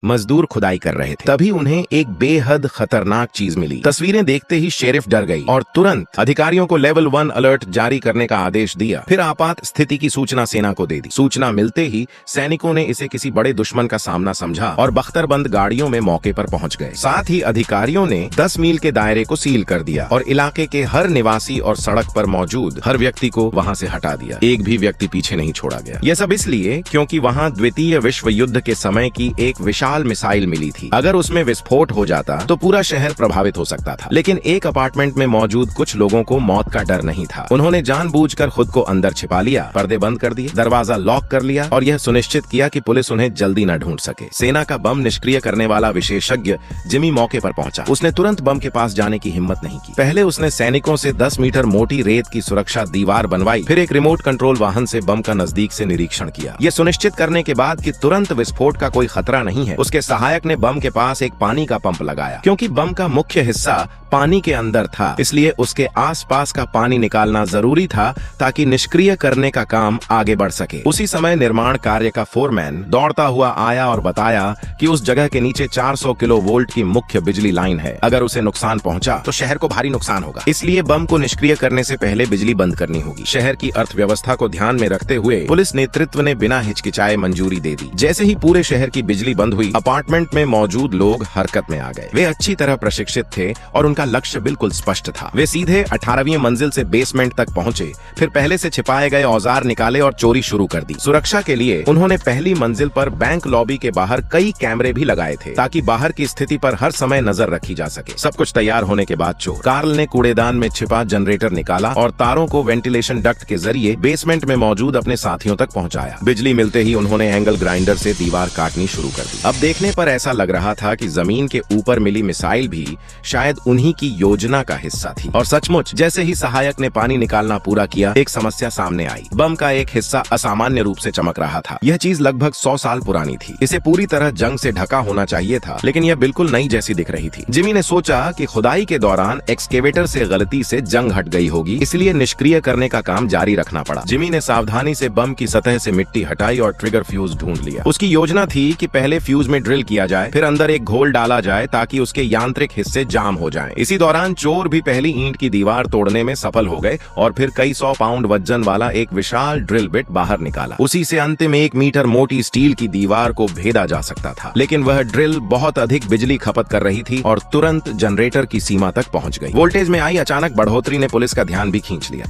मजदूर खुदाई कर रहे थे। तभी उन्हें एक बेहद खतरनाक चीज मिली। तस्वीरें देखते ही शेरिफ डर गई और तुरंत अधिकारियों को लेवल 1 अलर्ट जारी करने का आदेश दिया। फिर आपात स्थिति की सूचना सेना को दे दी। सूचना मिलते ही सैनिकों ने इसे किसी बड़े दुश्मन का सामना समझा और बख्तरबंद गाड़ियों में मौके पर पहुंच गए। साथ ही अधिकारियों ने 10 मील के दायरे को सील कर दिया और इलाके के हर निवासी और सड़क पर मौजूद हर व्यक्ति को वहां से हटा दिया। एक भी व्यक्ति पीछे नहीं छोड़ा गया। यह सब इसलिए क्योंकि वहां द्वितीय विश्व युद्ध के समय की एक विशाल मिसाइल मिली थी। अगर उसमें विस्फोट हो जाता तो पूरा शहर प्रभावित हो सकता था। लेकिन एक अपार्टमेंट में मौजूद कुछ लोगों को मौत का डर नहीं था। उन्होंने जानबूझकर खुद को अंदर छिपा लिया, पर्दे बंद कर दिए, दरवाजा लॉक कर लिया और यह सुनिश्चित किया कि पुलिस उन्हें जल्दी न ढूंढ सके। सेना का बम निष्क्रिय करने वाला विशेषज्ञ जिमी मौके पर पहुंचा। उसने तुरंत बम के पास जाने की हिम्मत नहीं की। पहले उसने सैनिकों से 10 मीटर मोटी रेत की सुरक्षा दीवार बनवाई। फिर एक रिमोट कंट्रोल वाहन से बम का नजदीक से निरीक्षण किया। यह सुनिश्चित करने के बाद कि तुरंत विस्फोट का कोई खतरा नहीं है, उसके सहायक ने बम के पास एक पानी का पंप लगाया। क्योंकि बम का मुख्य हिस्सा पानी के अंदर था, इसलिए उसके आसपास का पानी निकालना जरूरी था ताकि निष्क्रिय करने का काम आगे बढ़ सके। उसी समय निर्माण कार्य का फोरमैन दौड़ता हुआ आया और बताया कि उस जगह के नीचे 400 किलोवोल्ट की मुख्य बिजली लाइन है। अगर उसे नुकसान पहुंचा तो शहर को भारी नुकसान होगा, इसलिए बम को निष्क्रिय करने से पहले बिजली बंद करनी होगी। शहर की अर्थव्यवस्था को ध्यान में रखते हुए पुलिस नेतृत्व ने बिना हिचकिचाए मंजूरी दे दी। जैसे ही पूरे शहर की बिजली बंद हुई, अपार्टमेंट में मौजूद लोग हरकत में आ गए। वे अच्छी तरह प्रशिक्षित थे और उनका लक्ष्य बिल्कुल स्पष्ट था। वे सीधे 18वीं मंजिल से बेसमेंट तक पहुंचे, फिर पहले से छिपाए गए औजार निकाले और चोरी शुरू कर दी। सुरक्षा के लिए उन्होंने पहली मंजिल पर बैंक लॉबी के बाहर कई कैमरे भी लगाए थे ताकि बाहर की स्थिति पर हर समय नजर रखी जा सके। सब कुछ तैयार होने के बाद चोर कार्ल ने कूड़ेदान में छिपा जनरेटर निकाला और तारों को वेंटिलेशन डक्ट के जरिए बेसमेंट में मौजूद अपने साथियों तक पहुंचाया। बिजली मिलते ही उन्होंने एंगल ग्राइंडर से दीवार काटनी शुरू कर दी। अब देखने पर ऐसा लग रहा था कि जमीन के ऊपर मिली मिसाइल भी शायद उन्हीं की योजना का हिस्सा थी। और सचमुच जैसे ही सहायक ने पानी निकालना पूरा किया, एक समस्या सामने आई। बम का एक हिस्सा असामान्य रूप से चमक रहा था। यह चीज लगभग 100 साल पुरानी थी। इसे पूरी तरह जंग से ढका होना चाहिए था, लेकिन यह बिल्कुल नई जैसी दिख रही थी। जिमी ने सोचा कि खुदाई के दौरान एक्सकेवेटर से गलती से जंग हट गई होगी, इसलिए निष्क्रिय करने का काम जारी रखना पड़ा। जिमी ने सावधानी से बम की सतह से मिट्टी हटाई और ट्रिगर फ्यूज ढूंढ लिया। उसकी योजना थी कि पहले फ्यूज में ड्रिल किया जाए, फिर अंदर एक घोल डाला जाए ताकि उसके यांत्रिक हिस्से जाम हो जाएं। इसी दौरान चोर भी पहली ईंट की दीवार तोड़ने में सफल हो गए और फिर कई 100 पाउंड वजन वाला एक विशाल ड्रिल बिट बाहर निकाला। उसी से अंतिम 1 मीटर मोटी स्टील की दीवार को भेदा जा सकता था, लेकिन वह ड्रिल बहुत अधिक बिजली खपत कर रही थी और तुरंत जनरेटर की सीमा तक पहुंच गई। वोल्टेज में आई अचानक बढ़ोतरी ने पुलिस का ध्यान भी खींच लिया।